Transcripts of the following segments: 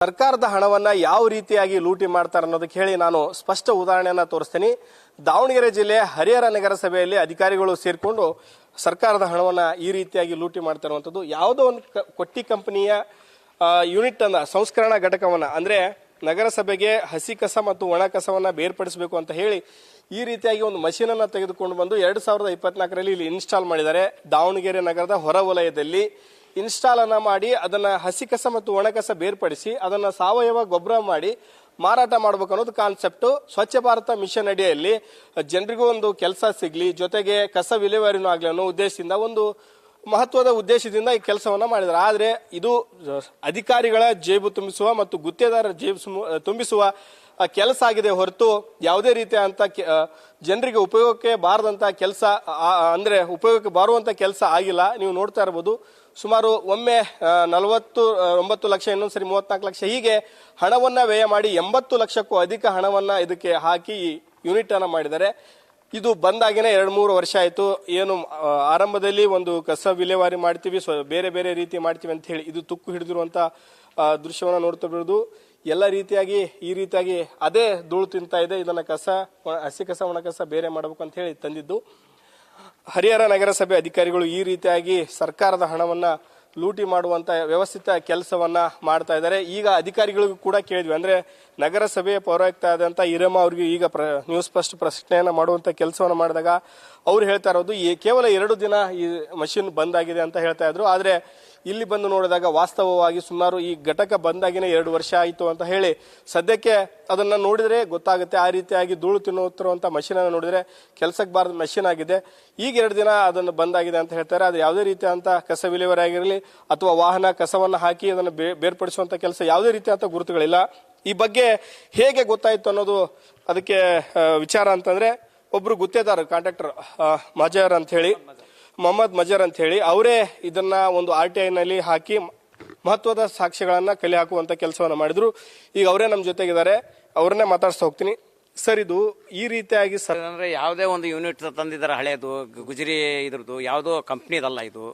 ಸರ್ಕಾರದ ಹಣವನ್ನ ಯಾವ ರೀತಿಯಾಗಿ ಲೂಟಿ ಮಾಡ್ತಾರೆ ಅನ್ನೋದಕ್ಕೆ ಹೇಳಿ ನಾನು ಸ್ಪಷ್ಟ ಉದಾಹರಣೆಯನ್ನ ತೋರಿಸ್ತೀನಿ. ದಾವಣಗೆರೆ ಜಿಲ್ಲೆ ಹರಿಹರ ನಗರಸಭೆಯಲ್ಲಿ ಅಧಿಕಾರಿಗಳು ಸೇರ್ಕೊಂಡು ಸರ್ಕಾರದ ಹಣವನ್ನ ಈ ರೀತಿಯಾಗಿ ಲೂಟಿ ಮಾಡ್ತಾ ಇರುವಂತದ್ದು. ಯಾವುದೋ ಒಂದು ಕೊಟ್ಟಿ ಕಂಪನಿಯ ಯೂನಿಟ್ ಅನ್ನ ಸಂಸ್ಕರಣಾ ಘಟಕವನ್ನ ಅಂದ್ರೆ ನಗರಸಭೆಗೆ ಹಸಿ ಕಸ ಮತ್ತು ಒಣ ಕಸವನ್ನ ಬೇರ್ಪಡಿಸಬೇಕು ಅಂತ ಹೇಳಿ ಈ ರೀತಿಯಾಗಿ ಒಂದು ಮಷೀನ್ ಅನ್ನ ತೆಗೆದುಕೊಂಡು ಬಂದು 2024ರಲ್ಲಿ ಇಲ್ಲಿ ಇನ್ಸ್ಟಾಲ್ ಮಾಡಿದ್ದಾರೆ. ದಾವಣಗೆರೆ ನಗರದ ಹೊರ ವಲಯದಲ್ಲಿ ಇನ್ಸ್ಟಾಲ್ ಅನ್ನ ಮಾಡಿ ಅದನ್ನ ಹಸಿ ಕಸ ಮತ್ತು ಒಣ ಕಸ ಬೇರ್ಪಡಿಸಿ ಅದನ್ನ ಸಾವಯವ ಗೊಬ್ಬರ ಮಾಡಿ ಮಾರಾಟ ಮಾಡಬೇಕು ಅನ್ನೋದು ಕಾನ್ಸೆಪ್ಟ್. ಸ್ವಚ್ಛ ಭಾರತ ಮಿಷನ್ ಅಡಿಯಲ್ಲಿ ಜನರಿಗೂ ಒಂದು ಕೆಲಸ ಸಿಗ್ಲಿ, ಜೊತೆಗೆ ಕಸ ವಿಲೇವಾರಿನೂ ಆಗ್ಲಿ ಅನ್ನೋ ಉದ್ದೇಶದಿಂದ ಒಂದು ಮಹತ್ವದ ಉದ್ದೇಶದಿಂದ ಈ ಕೆಲಸವನ್ನ ಮಾಡಿದ್ದಾರೆ. ಆದ್ರೆ ಇದು ಅಧಿಕಾರಿಗಳ ಜೇಬು ತುಂಬಿಸುವ ಮತ್ತು ಗುತ್ತೇದಾರರ ಜೇಬು ತುಂಬಿಸುವ ಕೆಲಸ ಆಗಿದೆ ಹೊರತು ಯಾವುದೇ ರೀತಿಯ ಅಂತ ಜನರಿಗೆ ಉಪಯೋಗಕ್ಕೆ ಬಾರದಂತ ಕೆಲಸ ಅಂದ್ರೆ ಉಪಯೋಗಕ್ಕೆ ಬಾರುವಂತ ಕೆಲಸ ಆಗಿಲ್ಲ. ನೀವು ನೋಡ್ತಾ ಇರಬಹುದು, ಸುಮಾರು ಒಮ್ಮೆ 49 ಲಕ್ಷ, ಇನ್ನೊಂದ್ಸರಿ 34 ಲಕ್ಷ, ಹೀಗೆ ಹಣವನ್ನ ವ್ಯಯ ಮಾಡಿ 80 ಲಕ್ಷಕ್ಕೂ ಅಧಿಕ ಹಣವನ್ನ ಇದಕ್ಕೆ ಹಾಕಿ ಯೂನಿಟ್ ಅನ್ನ ಮಾಡಿದ್ದಾರೆ. ಇದು ಬಂದಾಗಿನೇ 2-3 ವರ್ಷ ಆಯ್ತು. ಏನು ಆರಂಭದಲ್ಲಿ ಒಂದು ಕಸ ವಿಲೇವಾರಿ ಮಾಡ್ತೀವಿ, ಬೇರೆ ಬೇರೆ ರೀತಿ ಮಾಡ್ತೀವಿ ಅಂತ ಹೇಳಿ ಇದು ತುಕ್ಕು ಹಿಡಿದಿರುವಂತ ದೃಶ್ಯವನ್ನ ನೋಡ್ತಾ ಇರೋದು. ಎಲ್ಲ ರೀತಿಯಾಗಿ ಈ ರೀತಿಯಾಗಿ ಅದೇ ಧೂಳು ತಿಂತಾ ಇದೆ. ಇದನ್ನ ಹಸಿ ಕಸ ಒಣ ಕಸ ಬೇರೆ ಮಾಡಬೇಕು ಅಂತ ಹೇಳಿ ತಂದಿದ್ದು. ಹರಿಹರ ನಗರಸಭೆ ಅಧಿಕಾರಿಗಳು ಈ ರೀತಿಯಾಗಿ ಸರ್ಕಾರದ ಹಣವನ್ನ ಲೂಟಿ ಮಾಡುವಂತ ವ್ಯವಸ್ಥಿತ ಕೆಲಸವನ್ನ ಮಾಡ್ತಾ ಇದ್ದಾರೆ. ಈಗ ಅಧಿಕಾರಿಗಳಿಗೂ ಕೂಡ ಕೇಳಿದ್ವಿ, ಅಂದ್ರೆ ನಗರಸಭೆಯ ಪೌರಾಯುಕ್ತ ಆದಂತ ಹಿರಮ್ಮ ಅವ್ರಿಗೆ ಈಗ ನ್ಯೂಸ್ ಫಸ್ಟ್ ಪ್ರಶ್ನೆಯನ್ನ ಮಾಡುವಂತ ಕೆಲಸವನ್ನ ಮಾಡಿದಾಗ ಅವ್ರು ಹೇಳ್ತಾ ಇರೋದು ಕೇವಲ 2 ದಿನ ಈ ಮಷಿನ್ ಬಂದ್ ಆಗಿದೆ ಅಂತ ಹೇಳ್ತಾ ಇದ್ರು. ಆದ್ರೆ ಇಲ್ಲಿ ಬಂದು ನೋಡಿದಾಗ ವಾಸ್ತವವಾಗಿ ಸುಮಾರು ಈ ಘಟಕ ಬಂದಾಗಿನೇ 2 ವರ್ಷ ಆಯಿತು ಅಂತ ಹೇಳಿ ಸದ್ಯಕ್ಕೆ ಅದನ್ನ ನೋಡಿದ್ರೆ ಗೊತ್ತಾಗುತ್ತೆ. ಆ ರೀತಿಯಾಗಿ ಧೂಳು ತಿನ್ನುತ್ತಿರುವಂತ ಮಷಿನ್ ಅನ್ನು ನೋಡಿದ್ರೆ ಕೆಲಸಕ್ಕೆ ಬಾರದ ಮಷಿನ್ ಆಗಿದೆ. ಈಗ 2 ದಿನ ಅದನ್ನು ಬಂದಾಗಿದೆ ಅಂತ ಹೇಳ್ತಾರೆ. ಅದು ಯಾವುದೇ ರೀತಿಯಂತ ಕಸ ವಿಲೇವಾರಿ ಆಗಿರಲಿ ಅಥವಾ ವಾಹನ ಕಸವನ್ನ ಹಾಕಿ ಅದನ್ನು ಬೇರ್ಪಡಿಸುವಂತ ಕೆಲಸ ಯಾವುದೇ ರೀತಿಯಂತ ಗುರುತುಗಳಿಲ್ಲ. ಈ ಬಗ್ಗೆ ಹೇಗೆ ಗೊತ್ತಾಯ್ತು ಅನ್ನೋದು ಅದಕ್ಕೆ ವಿಚಾರ ಅಂತಂದ್ರೆ ಒಬ್ರು ಗುತ್ತೇದಾರ ಕಾಂಟ್ರಾಕ್ಟರ್ ಮೊಹಮ್ಮದ್ ಮಜರ್ ಅಂತ ಹೇಳಿ ಅವರೇ ಇದನ್ನ ಒಂದು RTI ನಲ್ಲಿ ಹಾಕಿ ಮಹತ್ವದ ಸಾಕ್ಷ್ಯಗಳನ್ನ ಕಲೆ ಹಾಕುವಂತ ಕೆಲಸವನ್ನ ಮಾಡಿದ್ರು. ಈಗ ಅವರೇ ನಮ್ಮ ಜೊತೆಗಿದ್ದಾರೆ, ಅವ್ರನ್ನೇ ಮಾತಾಡ್ಸ್ತಾ ಹೋಗ್ತೀನಿ. ಸರ್, ಇದು ಈ ರೀತಿಯಾಗಿ ಅಂದ್ರೆ ಯಾವುದೇ ಒಂದು ಯೂನಿಟ್ ತಂದಿದ್ದಾರೆ, ಹಳೇದು ಗುಜರಿ ಇದ್ರದ್ದು, ಯಾವುದೋ ಕಂಪ್ನಿದಲ್ಲ ಇದು,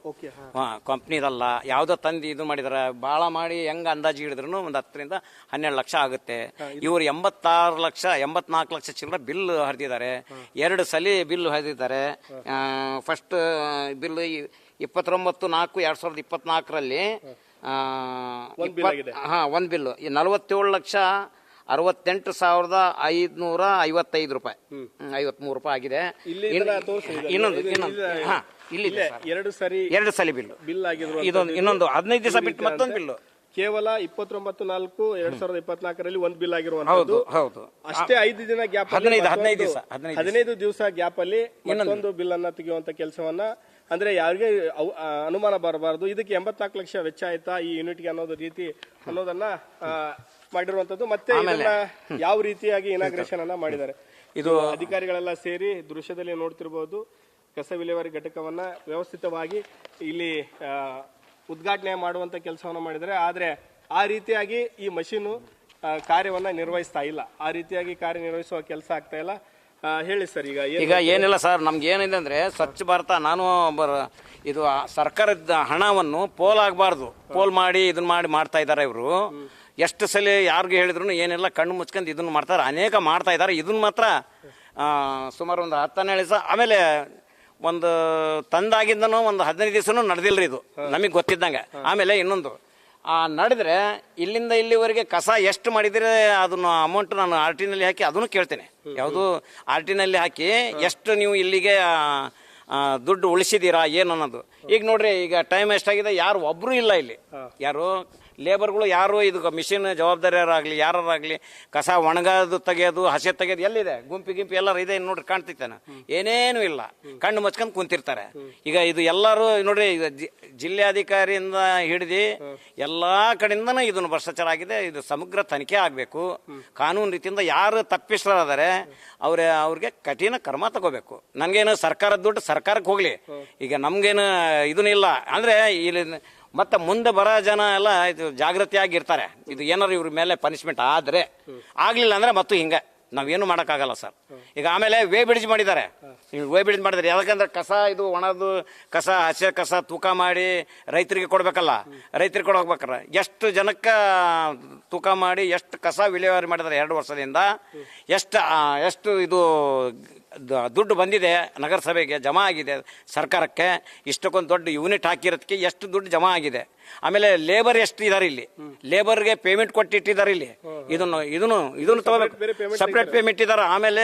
ಕಂಪ್ನಿದಲ್ಲ, ಯಾವುದೋ ತಂದು ಇದು ಮಾಡಿದಾರೆ. ಬಾಳ ಮಾಡಿ ಹೆಂಗ ಅಂದಾಜು ಹಿಡಿದ್ರು ಒಂದು 10ರಿಂದ 12 ಲಕ್ಷ ಆಗುತ್ತೆ. ಇವ್ರು 84 ಲಕ್ಷ ಚಿಲ್ಲರೆ ಬಿಲ್ ಹರಿದಿದ್ದಾರೆ. 2 ಸಲ ಬಿಲ್ ಹರಿದಿದ್ದಾರೆ. ಫಸ್ಟ್ ಬಿಲ್ 29/4/2024ರಲ್ಲಿ ಒಂದ್ ಬಿಲ್ 47,68,555 ರೂಪಾಯಿ, 53 ರೂಪಾಯಿ ಆಗಿದೆ. ಇನ್ನೊಂದು ಇಲ್ಲಿದೆ 2 ಸಲ ಬಿಲ್ ಆಗಿದ್ರು. ಇನ್ನೊಂದು 15 ದಿವಸ ಬಿಟ್ಟು ಮತ್ತೊಂದು ಬಿಲ್ಲು, ಕೇವಲ 29/4/2024ರಲ್ಲಿ ಒಂದು ಬಿಲ್ ಆಗಿರುವಂತದ್ದು. ಅಷ್ಟೇ 5 ದಿನ ಗ್ಯಾಪ್, 15 ದಿವಸ ಗ್ಯಾಪ್ ಅಲ್ಲಿ ಇನ್ನೊಂದು ಬಿಲ್ ಅನ್ನ ತೆಗೆಯುವಂತ ಕೆಲಸವನ್ನ, ಅಂದ್ರೆ ಯಾರಿಗೆ ಅನುಮಾನ ಬರಬಾರದು ಇದಕ್ಕೆ 84 ಲಕ್ಷ ವೆಚ್ಚ ಆಯ್ತಾ ಈ ಯೂನಿಟ್ಗೆ ಅನ್ನೋದನ್ನ ಮಾಡಿರುವಂತದ್ದು. ಮತ್ತೆ ಯಾವ ರೀತಿಯಾಗಿ ಇನಾಗ್ರೇಷನ್ ಅನ್ನ ಮಾಡಿದ್ದಾರೆ ಇದು ಅಧಿಕಾರಿಗಳೆಲ್ಲ ಸೇರಿ ದೃಶ್ಯದಲ್ಲಿ ನೋಡ್ತಿರಬಹುದು. ಕಸ ವಿಲೇವಾರಿ ಘಟಕವನ್ನ ವ್ಯವಸ್ಥಿತವಾಗಿ ಇಲ್ಲಿ ಉದ್ಘಾಟನೆ ಮಾಡುವಂತ ಕೆಲಸವನ್ನ ಮಾಡಿದ್ದಾರೆ. ಆದ್ರೆ ಆ ರೀತಿಯಾಗಿ ಈ ಮಷೀನು ಕಾರ್ಯವನ್ನ ನಿರ್ವಹಿಸ್ತಾ ಇಲ್ಲ, ಆ ರೀತಿಯಾಗಿ ಕಾರ್ಯನಿರ್ವಹಿಸುವ ಕೆಲಸ ಆಗ್ತಾ ಇಲ್ಲ. ಹೇಳಿ ಸರ್. ಈಗ ಏನಿಲ್ಲ ಸರ್, ನಮ್ಗೆ ಏನಿದೆ ಅಂದ್ರೆ ಸ್ವಚ್ಛ ಭಾರತ, ನಾನು ಇದು ಸರ್ಕಾರದ ಹಣವನ್ನು ಪೋಲ್ ಆಗಬಾರ್ದು, ಪೋಲ್ ಮಾಡಿ ಇದನ್ನ ಮಾಡ್ತಾ ಇದ್ದಾರೆ ಇವರು. ಎಷ್ಟು ಸಲ ಯಾರಿಗೂ ಹೇಳಿದ್ರು ಏನೆಲ್ಲ ಕಣ್ಣು ಮುಚ್ಕೊಂಡು ಇದನ್ನ ಮಾಡ್ತಾರೆ, ಅನೇಕ ಮಾಡ್ತಾ ಇದ್ದಾರೆ. ಇದನ್ನ ಮಾತ್ರ ಸುಮಾರು ಒಂದು 10-12 ದಿವಸ, ಆಮೇಲೆ ಒಂದು ತಂದಾಗಿದ್ದನು ಒಂದು 15 ದಿವಸನೂ ನಡೆದಿಲ್ರಿ ಇದು ನಮಗೆ ಗೊತ್ತಿದ್ದಂಗೆ. ಆಮೇಲೆ ಇನ್ನೊಂದು ನಡೆದ್ರೆ ಇಲ್ಲಿಂದ ಇಲ್ಲಿವರೆಗೆ ಕಸ ಎಷ್ಟು ಮಾಡಿದ್ರೆ ಅದನ್ನ ಅಮೌಂಟ್ ನಾನು RTI ನಲ್ಲಿ ಹಾಕಿ ಅದನ್ನು ಕೇಳ್ತೇನೆ. ಯಾವುದು RTI ನಲ್ಲಿ ಹಾಕಿ ಎಷ್ಟು ನೀವು ಇಲ್ಲಿಗೆ ದುಡ್ಡು ಉಳಿಸಿದೀರಾ ಏನು ಅನ್ನೋದು. ಈಗ ನೋಡ್ರಿ, ಈಗ ಟೈಮ್ ಎಷ್ಟಾಗಿದೆ, ಯಾರು ಒಬ್ರು ಇಲ್ಲ ಇಲ್ಲಿ, ಯಾರು ಲೇಬರ್ಗಳು ಯಾರು ಇದು ಮಿಷಿನ್ ಜವಾಬ್ದಾರಿಯರಾಗಲಿ ಯಾರಾಗಲಿ ಕಸ ಒಣಗೋದು ತೆಗೆಯೋದು ಹಸಿ ತೆಗೆಯೋದು ಎಲ್ಲಿದೆ? ಗುಂಪಿ ಎಲ್ಲರೂ ಇದೆ ನೋಡ್ರಿ, ಕಾಣ್ತಿತ್ತೇನೆ, ಏನೇನು ಇಲ್ಲ, ಕಣ್ಣು ಮುಚ್ಕೊಂಡು ಕುಂತಿರ್ತಾರೆ. ಈಗ ಇದು ಎಲ್ಲರೂ ನೋಡ್ರಿ, ಈಗ ಜಿಲ್ಲಾಧಿಕಾರಿಯಿಂದ ಹಿಡಿದು ಎಲ್ಲಾ ಕಡೆಯಿಂದನೂ ಇದನ್ನು ಭ್ರಷ್ಟಾಚಾರ ಆಗಿದೆ. ಇದು ಸಮಗ್ರ ತನಿಖೆ ಆಗಬೇಕು. ಕಾನೂನು ರೀತಿಯಿಂದ ಯಾರು ತಪ್ಪಿಸ್ತಾರೆ ಅವ್ರಿಗೆ ಕಠಿಣ ಕ್ರಮ ತಗೋಬೇಕು. ನನ್ಗೇನು ಸರ್ಕಾರದ ದುಡ್ಡು ಸರ್ಕಾರಕ್ಕೆ ಹೋಗ್ಲಿ, ಈಗ ನಮ್ಗೇನು ಇದನ್ನಿಲ್ಲ ಅಂದ್ರೆ ಇಲ್ಲಿ ಮತ್ತೆ ಮುಂದೆ ಬರೋ ಜನ ಎಲ್ಲ ಇದು ಜಾಗೃತಿಯಾಗಿರ್ತಾರೆ. ಇದು ಏನಾರು ಇವ್ರ ಮೇಲೆ ಪನಿಷ್ಮೆಂಟ್ ಆಗ್ಲಿಲ್ಲ ಅಂದ್ರೆ ಮತ್ತು ಹಿಂಗೆ ನಾವೇನು ಮಾಡೋಕ್ಕಾಗಲ್ಲ ಸರ್. ಈಗ ಆಮೇಲೆ ವೇ ಬ್ರಿಡ್ಜ್ ಮಾಡಿದ್ದಾರೆ, ಹೋಗ್ಬಿಟ್ಟು ಮಾಡಿದ್ರೆ ಯಾಕಂದ್ರೆ ಕಸ ಇದು ಒಣದು ಕಸ ಹಸಿ ಕಸ ತೂಕ ಮಾಡಿ ರೈತರಿಗೆ ಕೊಡ್ಬೇಕಲ್ಲ. ರೈತರಿಗೆ ಕೊಡೋಗ್ಬೇಕಾರ ಎಷ್ಟು ಜನಕ್ಕೆ ತೂಕ ಮಾಡಿ ಎಷ್ಟು ಕಸ ವಿಲೇವಾರಿ ಮಾಡಿದ್ದಾರೆ 2 ವರ್ಷದಿಂದ, ಎಷ್ಟು ಇದು ದುಡ್ಡು ಬಂದಿದೆ ನಗರಸಭೆಗೆ ಜಮಾ ಆಗಿದೆ, ಸರ್ಕಾರಕ್ಕೆ ಇಷ್ಟಕ್ಕೊಂದು ದೊಡ್ಡ ಯೂನಿಟ್ ಹಾಕಿರೋದಕ್ಕೆ ಎಷ್ಟು ದುಡ್ಡು ಜಮಾ ಆಗಿದೆ. ಆಮೇಲೆ ಲೇಬರ್ ಎಷ್ಟು ಇದಾರೆ ಇಲ್ಲಿ, ಲೇಬರ್ಗೆ ಪೇಮೆಂಟ್ ಕೊಟ್ಟಿಟ್ಟಿದ್ದಾರೆ ಇಲ್ಲಿ. ಇದನ್ನು ತಗೋಬೇಕು, ಸಪ್ರೇಟ್ ಪೇಮೆಂಟ್ ಇದಾರೆ. ಆಮೇಲೆ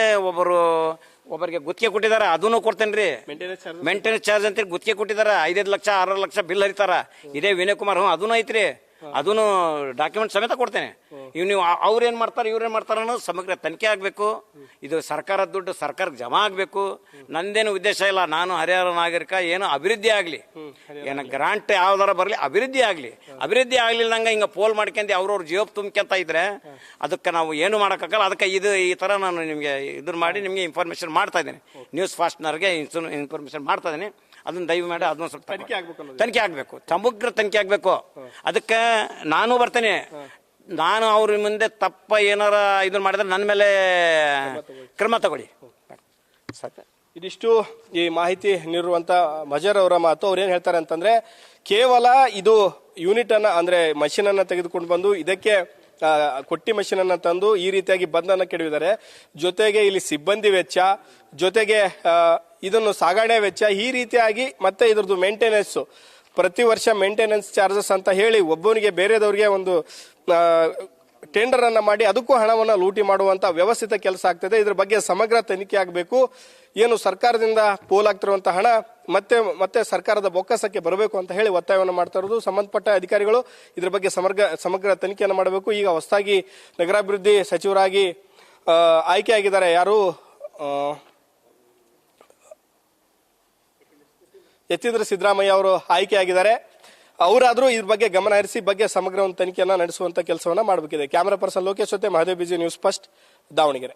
ಒಬ್ಬರಿಗೆ ಗುತ್ತಿಗೆ ಕೊಟ್ಟಿದ್ದಾರೆ, ಅದನ್ನು ಕೊಡ್ತೇನೆ ರೀ. ಮೇಂಟೆನೆನ್ಸ್ ಚಾರ್ಜ್ ಅಂತ ಗುತ್ತಿಗೆ ಕೊಟ್ಟಿದ್ದಾರೆ, 5 ಲಕ್ಷ 6 ಲಕ್ಷ ಬಿಲ್ ಹರಿತಾರ. ಇದೇ ವಿನಯ್ ಕುಮಾರ್ ಅದನ್ನು ಐತ್ರಿ, ಅದನ್ನು ಡಾಕ್ಯುಮೆಂಟ್ ಸಮೇತ ಕೊಡ್ತೇನೆ. ನೀವು ಅವ್ರೇನ್ ಮಾಡ್ತಾರೆ ಇವ್ರೇನ್ ಮಾಡ್ತಾರ ಅನ್ನೋದು ಸಮಗ್ರ ತನಿಖೆ ಆಗ್ಬೇಕು. ಇದು ಸರ್ಕಾರದ ದುಡ್ಡು ಸರ್ಕಾರಕ್ಕೆ ಜಮಾ ಆಗ್ಬೇಕು. ನಂದೇನು ಉದ್ದೇಶ ಇಲ್ಲ, ನಾನು ಹರಿಹರ ನಾಗರಿಕ ಏನು ಅಭಿವೃದ್ಧಿ ಆಗ್ಲಿ, ಏನ ಗ್ರಾಂಟ್ ಯಾವ್ದಾರ ಬರ್ಲಿ, ಅಭಿವೃದ್ಧಿ ಆಗ್ಲಿಲ್ಲ ನಂಗೆ ಹಿಂಗ ಪೋಲ್ ಮಾಡ್ಕೊಂಡಿ ಅವ್ರವ್ರ ಜೀವ ತುಂಬ್ಕೊಂತ ಇದ್ರೆ ಅದಕ್ಕೆ ನಾವು ಏನು ಮಾಡೋಕ್ಕಾಗಲ್ಲ. ಅದಕ್ಕೆ ಈ ತರ ನಾನು ನಿಮ್ಗೆ ಇದನ್ನ ಮಾಡಿ ನಿಮ್ಗೆ ಇನ್ಫಾರ್ಮೇಶನ್ ಮಾಡ್ತಾ ಇದ್ದೇನೆ, ನ್ಯೂಸ್ ಫಾಸ್ಟ್ನರ್ಗೆ ಇನ್ಫಾರ್ಮೇಶನ್ ಮಾಡ್ತಾ ಇದ್ದೀನಿ. ಅದನ್ನ ದಯವು ಮಾಡಿ ಅದನ್ನ ಸ್ವಲ್ಪ ತನಿಖೆ ಆಗ್ಬೇಕು, ಸಮಗ್ರ ತನಿಖೆ ಆಗ್ಬೇಕು. ಅದಕ್ಕೆ ನಾನು ಬರ್ತೇನೆ, ನಾನು ಅವ್ರ ಮುಂದೆ ತಪ್ಪ ಏನಾರ ಇದನ್ನ ಮಾಡಿದ್ರೆ ನನ್ನ ಮೇಲೆ ಕ್ರಮ ತಗೊಳ್ಳಿ. ಇದಿಷ್ಟು ಈ ಮಾಹಿತಿ ನೀಡುವಂತ ಮಜರ್ ಅವರ ಮಾತು. ಅವ್ರು ಏನ್ ಹೇಳ್ತಾರೆ ಅಂತಂದ್ರೆ, ಕೇವಲ ಇದು ಯೂನಿಟ್ ಅನ್ನ ಅಂದ್ರೆ ಮಷಿನ್ ಅನ್ನ ತೆಗೆದುಕೊಂಡು ಬಂದು ಇದಕ್ಕೆ ಕೊಟ್ಟಿ ಮಷಿನ್ ಅನ್ನ ತಂದು ಈ ರೀತಿಯಾಗಿ ಬಂಧನ ಕೆಡವಿದ್ದಾರೆ. ಜೊತೆಗೆ ಇಲ್ಲಿ ಸಿಬ್ಬಂದಿ ವೆಚ್ಚ, ಜೊತೆಗೆ ಇದನ್ನು ಸಾಗಣೆ ವೆಚ್ಚ, ಈ ರೀತಿಯಾಗಿ ಮತ್ತೆ ಇದ್ರದ್ದು ಮೇಂಟೆನೆನ್ಸ್, ಪ್ರತಿ ವರ್ಷ ಮೇಂಟೆನೆನ್ಸ್ ಚಾರ್ಜಸ್ ಅಂತ ಹೇಳಿ ಒಬ್ಬನಿಗೆ ಬೇರೆದವ್ರಿಗೆ ಒಂದು ಟೆಂಡರ್ ಅನ್ನ ಮಾಡಿ ಅದಕ್ಕೂ ಹಣವನ್ನ ಲೂಟಿ ಮಾಡುವಂತ ವ್ಯವಸ್ಥಿತ ಕೆಲಸ ಆಗ್ತದೆ. ಇದ್ರ ಬಗ್ಗೆ ಸಮಗ್ರ ತನಿಖೆ ಆಗಬೇಕು. ಏನು ಸರ್ಕಾರದಿಂದ ಪೋಲಾಗ್ತಿರುವಂತಹ ಹಣ ಮತ್ತೆ ಸರ್ಕಾರದ ಬೊಕ್ಕಸಕ್ಕೆ ಬರಬೇಕು ಅಂತ ಹೇಳಿ ಒತ್ತಾಯವನ್ನು ಮಾಡ್ತಾ ಇರೋದು. ಸಂಬಂಧಪಟ್ಟ ಅಧಿಕಾರಿಗಳು ಇದ್ರ ಬಗ್ಗೆ ಸಮಗ್ರ ತನಿಖೆಯನ್ನು ಮಾಡಬೇಕು. ಈಗ ಹೊಸದಾಗಿ ನಗರಾಭಿವೃದ್ಧಿ ಸಚಿವರಾಗಿ ಆಯ್ಕೆಯಾಗಿದ್ದಾರೆ ಯಾರು, ಯತೀಂದ್ರ ಸಿದ್ದರಾಮಯ್ಯ ಅವರು ಆಯ್ಕೆಯಾಗಿದ್ದಾರೆ. ಅವರಾದ್ರೂ ಇದ್ರ ಬಗ್ಗೆ ಗಮನ ಹರಿಸಿ ಬಗ್ಗೆ ಸಮಗ್ರ ಒಂದು ತನಿಖೆಯನ್ನ ನಡೆಸುವಂತ ಕೆಲಸವನ್ನ ಮಾಡಬೇಕಿದೆ. ಕ್ಯಾಮರಾ ಪರ್ಸನ್ ಲೋಕೇಶ್ ಜೊತೆ Mahadev BG, news first, Davanagere.